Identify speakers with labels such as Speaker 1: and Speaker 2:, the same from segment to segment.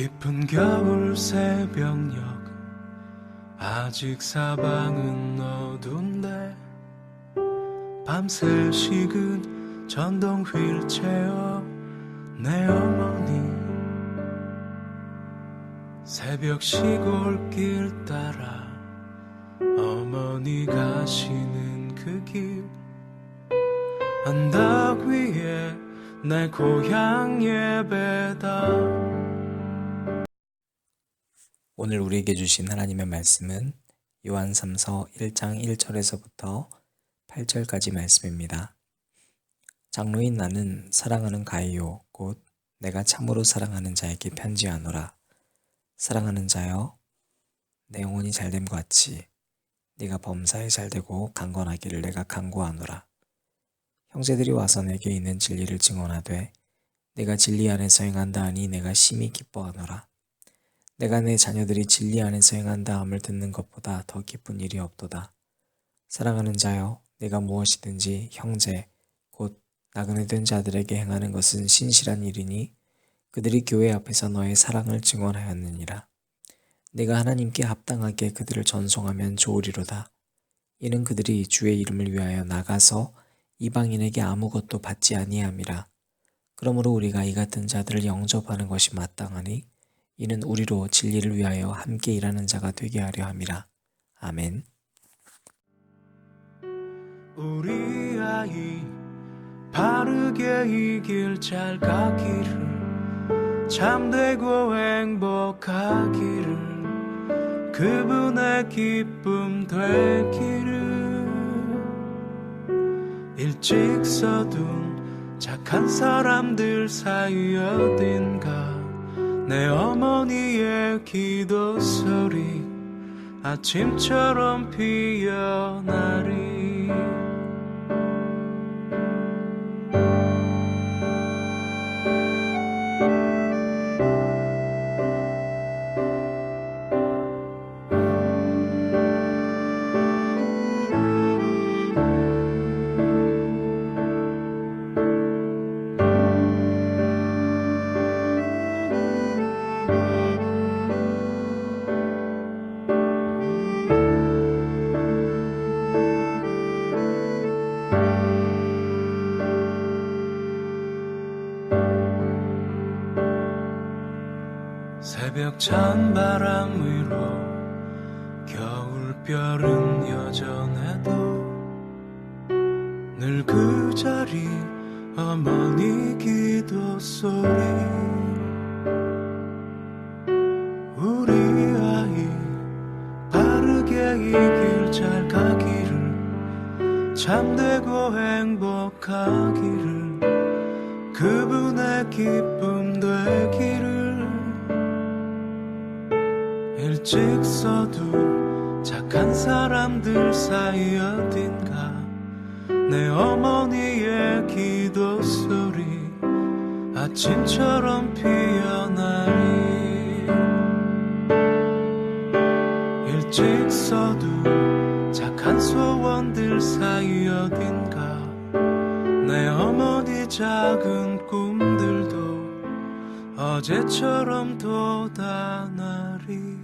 Speaker 1: 깊은 겨울 새벽녘 아직 사방은 어두운데 밤새 식은 전동 휠체어 내 어머니 새벽 시골길 따라 어머니 가시는 그 길 언덕 위에 내 고향 예배다.
Speaker 2: 오늘 우리에게 주신 하나님의 말씀은 요한 3서 1장 1절에서부터 8절까지 말씀입니다. 장로인 나는 사랑하는 가이오 곧 내가 참으로 사랑하는 자에게 편지하노라. 사랑하는 자여, 내 영혼이 잘됨과 같이 네가 범사에 잘되고 강건하기를 내가 간구하노라. 형제들이 와서 내게 있는 진리를 증언하되 내가 진리 안에서 행한다 하니 내가 심히 기뻐하노라. 내가 내 자녀들이 진리 안에서 행한다 함을 듣는 것보다 더 기쁜 일이 없도다. 사랑하는 자여, 내가 무엇이든지 형제 곧 나그네 된 자들에게 행하는 것은 신실한 일이니 그들이 교회 앞에서 너의 사랑을 증언하였느니라. 내가 하나님께 합당하게 그들을 전송하면 좋으리로다. 이는 그들이 주의 이름을 위하여 나가서 이방인에게 아무것도 받지 아니함이라. 그러므로 우리가 이 같은 자들을 영접하는 것이 마땅하니 이는 우리로 진리를 위하여 함께 일하는 자가 되게 하려 함이라. 아멘.
Speaker 1: 우리 아이 바르게 이 길 잘 가기를 참되고 행복하기를 그분의 기쁨 되기를 일찍 서둔 착한 사람들 사이 어딘가 내 어머니의 기도 소리 아침처럼 피어나리. 새벽 찬바람 위로 겨울별은 여전해도 늘 그 자리 어머니 기도 소리 우리 아이 바르게 이 길 잘 가기를 참되고 행복하기를 그분의 기쁨 되기를 일찍 서두 착한 사람들 사이 어딘가 내 어머니의 기도 소리 아침처럼 피어나리. 일찍 서두 착한 소원들 사이 어딘가 내 어머니 작은 꿈들도 어제처럼 돋아나리.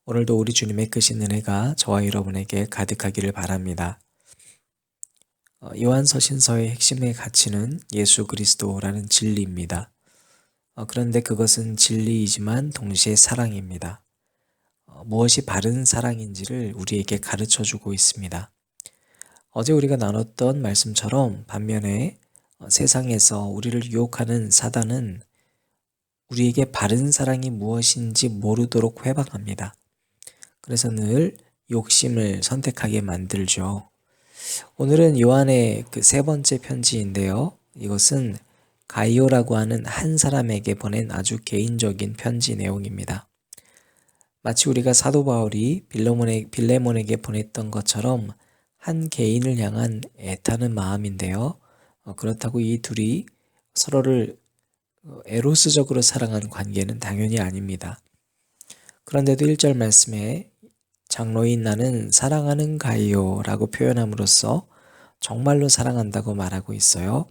Speaker 2: 오늘도 우리 주님의 크신 은혜가 저와 여러분에게 가득하기를 바랍니다. 요한서신서의 핵심의 가치는 예수 그리스도라는 진리입니다. 그런데 그것은 진리이지만 동시에 사랑입니다. 무엇이 바른 사랑인지를 우리에게 가르쳐주고 있습니다. 어제 우리가 나눴던 말씀처럼 반면에 세상에서 우리를 유혹하는 사단은 우리에게 바른 사랑이 무엇인지 모르도록 회방합니다. 그래서 늘 욕심을 선택하게 만들죠. 오늘은 요한의 그 세 번째 편지인데요. 이것은 가이오라고 하는 한 사람에게 보낸 아주 개인적인 편지 내용입니다. 마치 우리가 사도 바울이 빌레몬에게 보냈던 것처럼 한 개인을 향한 애타는 마음인데요. 그렇다고 이 둘이 서로를 에로스적으로 사랑하는 관계는 당연히 아닙니다. 그런데도 1절 말씀에 장로인 나는 사랑하는 가이오라고 표현함으로써 정말로 사랑한다고 말하고 있어요.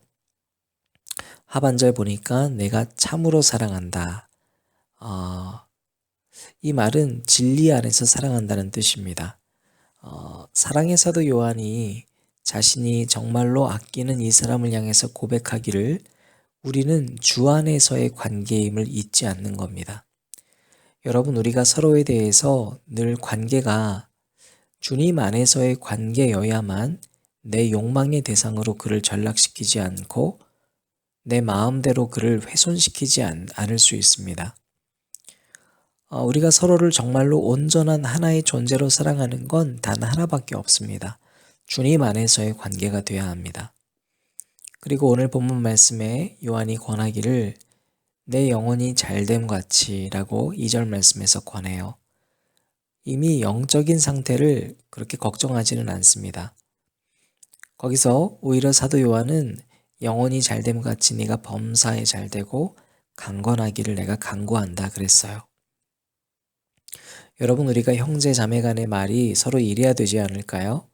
Speaker 2: 하반절 보니까 내가 참으로 사랑한다. 이 말은 진리 안에서 사랑한다는 뜻입니다. 사랑의 사도 요한이 자신이 정말로 아끼는 이 사람을 향해서 고백하기를 우리는 주 안에서의 관계임을 잊지 않는 겁니다. 여러분, 우리가 서로에 대해서 늘 관계가 주님 안에서의 관계여야만 내 욕망의 대상으로 그를 전락시키지 않고 내 마음대로 그를 훼손시키지 않을 수 있습니다. 우리가 서로를 정말로 온전한 하나의 존재로 사랑하는 건 단 하나밖에 없습니다. 주님 안에서의 관계가 되어야 합니다. 그리고 오늘 본문 말씀에 요한이 권하기를 내 영혼이 잘됨 같이 라고 2절 말씀에서 권해요. 이미 영적인 상태를 그렇게 걱정하지는 않습니다. 거기서 오히려 사도 요한은 영혼이 잘됨 같이 네가 범사에 잘되고 강건하기를 내가 간구한다 그랬어요. 여러분, 우리가 형제 자매 간의 말이 서로 이래야 되지 않을까요?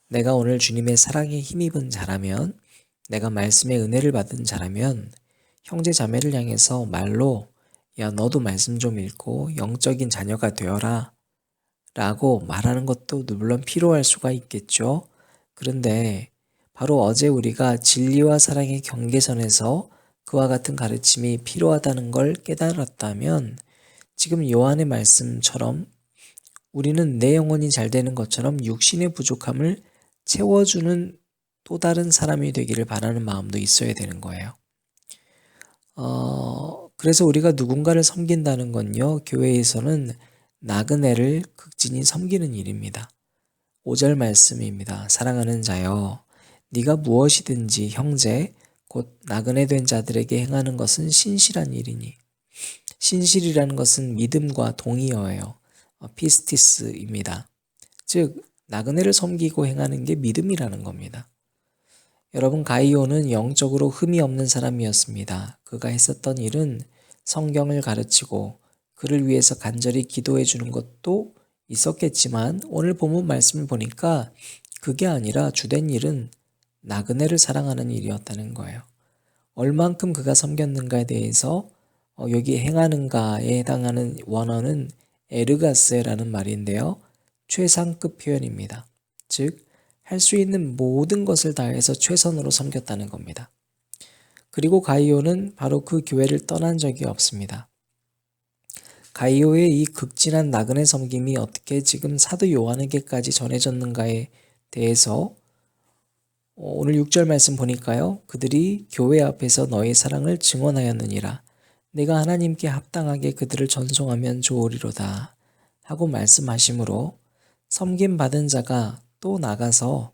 Speaker 2: 내가 오늘 주님의 사랑에 힘입은 자라면, 내가 말씀의 은혜를 받은 자라면 형제 자매를 향해서 말로 야 너도 말씀 좀 읽고 영적인 자녀가 되어라 라고 말하는 것도 물론 필요할 수가 있겠죠. 그런데 바로 어제 우리가 진리와 사랑의 경계선에서 그와 같은 가르침이 필요하다는 걸 깨달았다면 지금 요한의 말씀처럼 우리는 내 영혼이 잘 되는 것처럼 육신의 부족함을 채워주는 또 다른 사람이 되기를 바라는 마음도 있어야 되는 거예요. 그래서 우리가 누군가를 섬긴다는 건요, 교회에서는 나그네를 극진히 섬기는 일입니다. 5절 말씀입니다. 사랑하는 자여, 네가 무엇이든지 형제, 곧 나그네 된 자들에게 행하는 것은 신실한 일이니. 신실이라는 것은 믿음과 동의어예요. 피스티스입니다. 즉 나그네를 섬기고 행하는 게 믿음이라는 겁니다. 여러분, 가이오는 영적으로 흠이 없는 사람이었습니다. 그가 했었던 일은 성경을 가르치고 그를 위해서 간절히 기도해 주는 것도 있었겠지만 오늘 본문 말씀을 보니까 그게 아니라 주된 일은 나그네를 사랑하는 일이었다는 거예요. 얼만큼 그가 섬겼는가에 대해서 여기 행하는가에 해당하는 원어는 에르가세라는 말인데요. 최상급 표현입니다. 즉 할 수 있는 모든 것을 다해서 최선으로 섬겼다는 겁니다. 그리고 가이오는 바로 그 교회를 떠난 적이 없습니다. 가이오의 이 극진한 나그네 섬김이 어떻게 지금 사도 요한에게까지 전해졌는가에 대해서 오늘 6절 말씀 보니까요. 그들이 교회 앞에서 너의 사랑을 증언하였느니라. 내가 하나님께 합당하게 그들을 전송하면 좋으리로다 하고 말씀하시므로 섬김받은 자가 또 나가서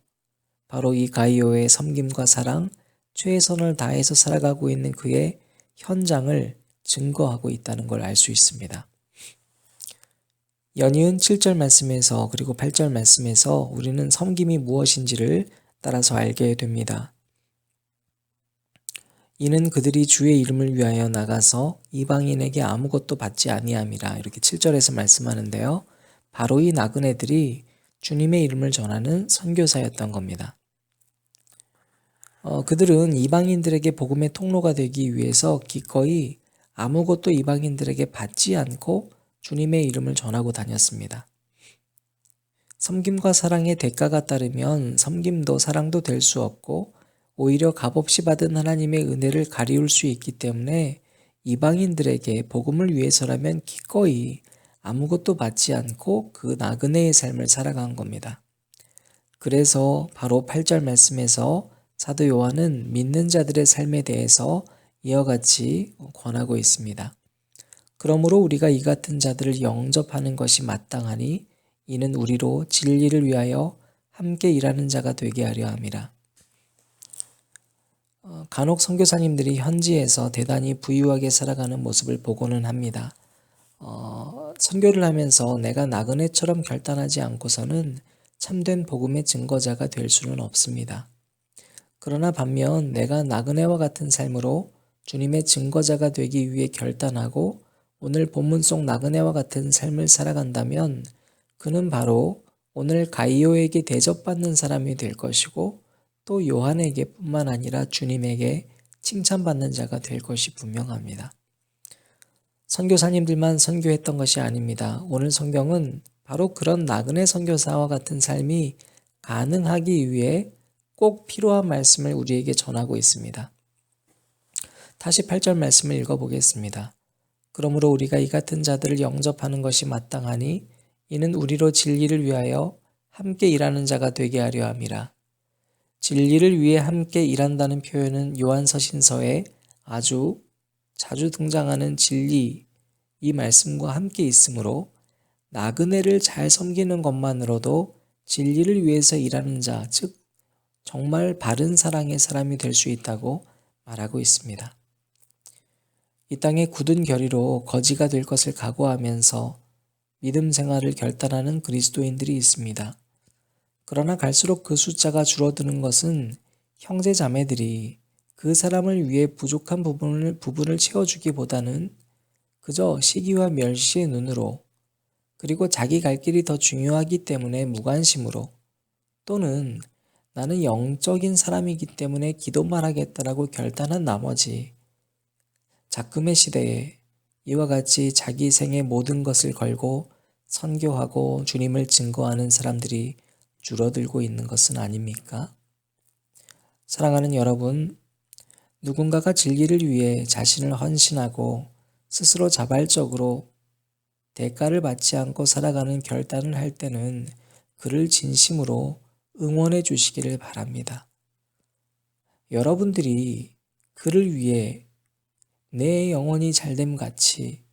Speaker 2: 바로 이 가이오의 섬김과 사랑, 최선을 다해서 살아가고 있는 그의 현장을 증거하고 있다는 걸 알 수 있습니다. 연이은 7절 말씀에서 그리고 8절 말씀에서 우리는 섬김이 무엇인지를 따라서 알게 됩니다. 이는 그들이 주의 이름을 위하여 나가서 이방인에게 아무것도 받지 아니함이라 이렇게 7절에서 말씀하는데요. 바로 이 나그네들이 주님의 이름을 전하는 선교사였던 겁니다. 그들은 이방인들에게 복음의 통로가 되기 위해서 기꺼이 아무것도 이방인들에게 받지 않고 주님의 이름을 전하고 다녔습니다. 섬김과 사랑의 대가가 따르면 섬김도 사랑도 될 수 없고 오히려 값없이 받은 하나님의 은혜를 가리울 수 있기 때문에 이방인들에게 복음을 위해서라면 기꺼이 아무것도 받지 않고 그 나그네의 삶을 살아간 겁니다. 그래서 바로 8절 말씀에서 사도 요한은 믿는 자들의 삶에 대해서 이와 같이 권하고 있습니다. 그러므로 우리가 이 같은 자들을 영접하는 것이 마땅하니 이는 우리로 진리를 위하여 함께 일하는 자가 되게 하려 함이라. 간혹 선교사님들이 현지에서 대단히 부유하게 살아가는 모습을 보고는 합니다. 선교를 하면서 내가 나그네처럼 결단하지 않고서는 참된 복음의 증거자가 될 수는 없습니다. 그러나 반면 내가 나그네와 같은 삶으로 주님의 증거자가 되기 위해 결단하고 오늘 본문 속 나그네와 같은 삶을 살아간다면 그는 바로 오늘 가이오에게 대접받는 사람이 될 것이고 또 요한에게 뿐만 아니라 주님에게 칭찬받는 자가 될 것이 분명합니다. 선교사님들만 선교했던 것이 아닙니다. 오늘 성경은 바로 그런 나그네 선교사와 같은 삶이 가능하기 위해 꼭 필요한 말씀을 우리에게 전하고 있습니다. 다시 8절 말씀을 읽어보겠습니다. 그러므로 우리가 이 같은 자들을 영접하는 것이 마땅하니 이는 우리로 진리를 위하여 함께 일하는 자가 되게 하려 함이라. 진리를 위해 함께 일한다는 표현은 요한서신서에 아주 자주 등장하는 진리 이 말씀과 함께 있으므로 나그네를 잘 섬기는 것만으로도 진리를 위해서 일하는 자, 즉 정말 바른 사랑의 사람이 될 수 있다고 말하고 있습니다. 이 땅에 굳은 결의로 거지가 될 것을 각오하면서 믿음 생활을 결단하는 그리스도인들이 있습니다. 그러나 갈수록 그 숫자가 줄어드는 것은 형제 자매들이 그 사람을 위해 부족한 부분을 채워주기보다는 그저 시기와 멸시의 눈으로 그리고 자기 갈 길이 더 중요하기 때문에 무관심으로 또는 나는 영적인 사람이기 때문에 기도만 하겠다라고 결단한 나머지 작금의 시대에 이와 같이 자기 생의 모든 것을 걸고 선교하고 주님을 증거하는 사람들이 줄어들고 있는 것은 아닙니까? 사랑하는 여러분, 누군가가 진리를 위해 자신을 헌신하고 스스로 자발적으로 대가를 받지 않고 살아가는 결단을 할 때는 그를 진심으로 응원해 주시기를 바랍니다. 여러분들이 그를 위해 내 영혼이 잘됨 같이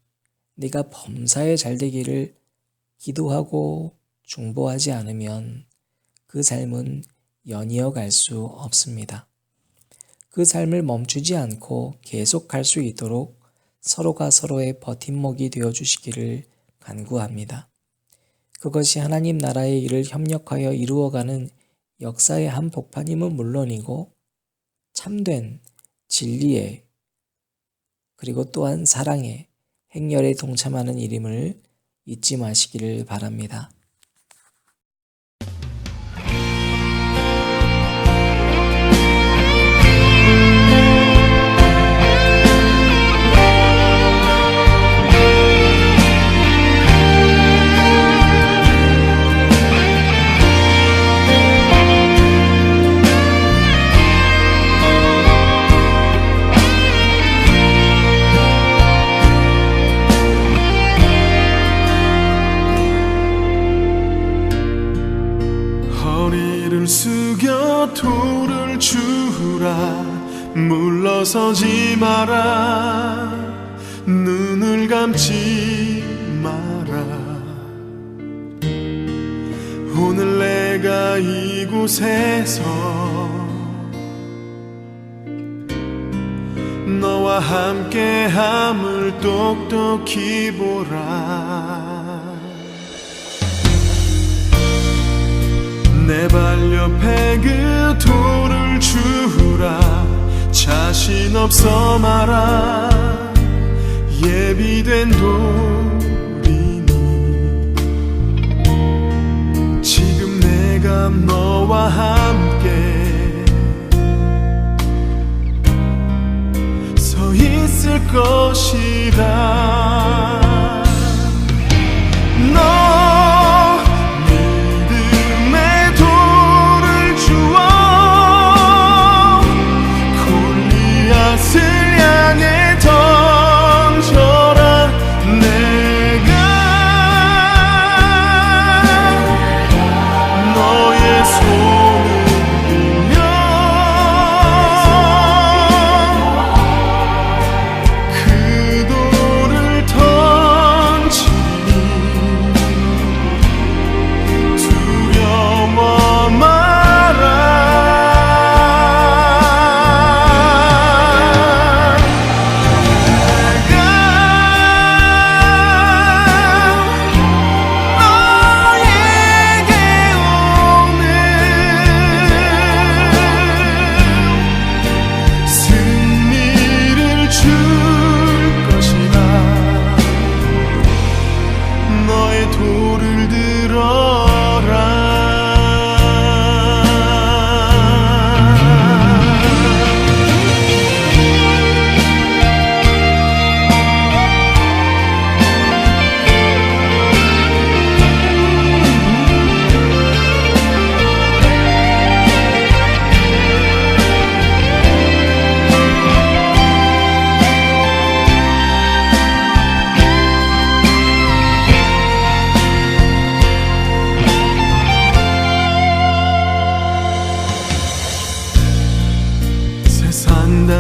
Speaker 2: 네가 범사에 잘되기를 기도하고 중보하지 않으면 그 삶은 연이어 갈 수 없습니다. 그 삶을 멈추지 않고 계속 갈 수 있도록 서로가 서로의 버팀목이 되어주시기를 간구합니다. 그것이 하나님 나라의 일을 협력하여 이루어가는 역사의 한 복판임은 물론이고 참된 진리의 그리고 또한 사랑의 행렬에 동참하는 일임을 잊지 마시기를 바랍니다.
Speaker 1: 숙여 돌을 주라 물러서지 마라 눈을 감지 마라 오늘 내가 이곳에서 너와 함께함을 똑똑히 보라 내 발 옆에 그 돌을 주라 자신 없어 마라 예비된 돌이니 지금 내가 너와 함께 서 있을 것이다 그 돌을 터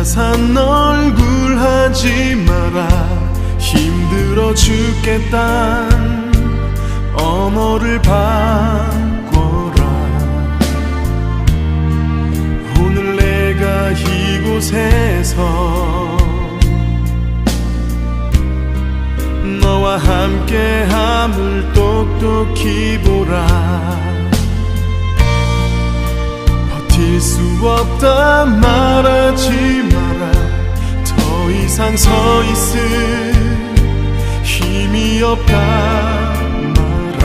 Speaker 1: 산 얼굴 하지 마라 힘들어 죽겠단 언어를 바꿔라 오늘 내가 이곳에서 너와 함께함을 똑똑히 보라 버틸 수 없다 말하지 마라 더 이상 서 있을 힘이 없다 말아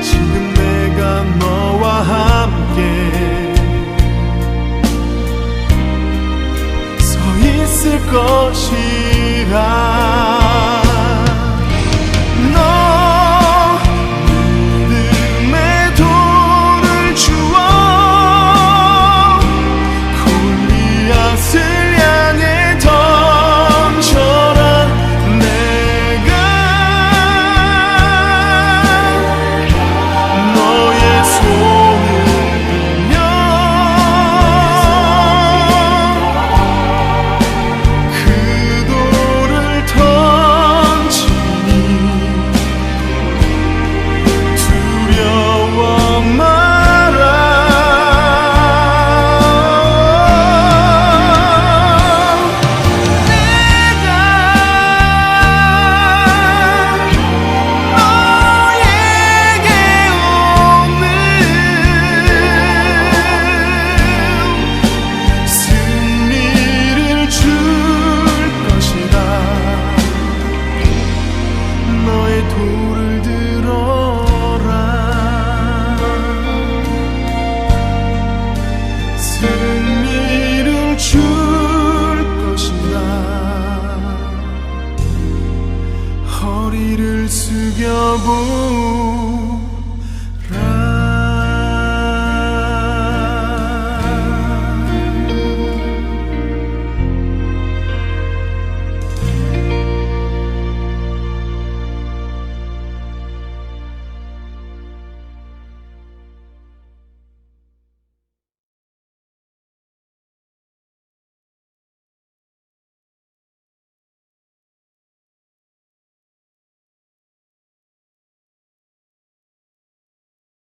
Speaker 1: 지금 내가 너와 함께 서 있을 것이라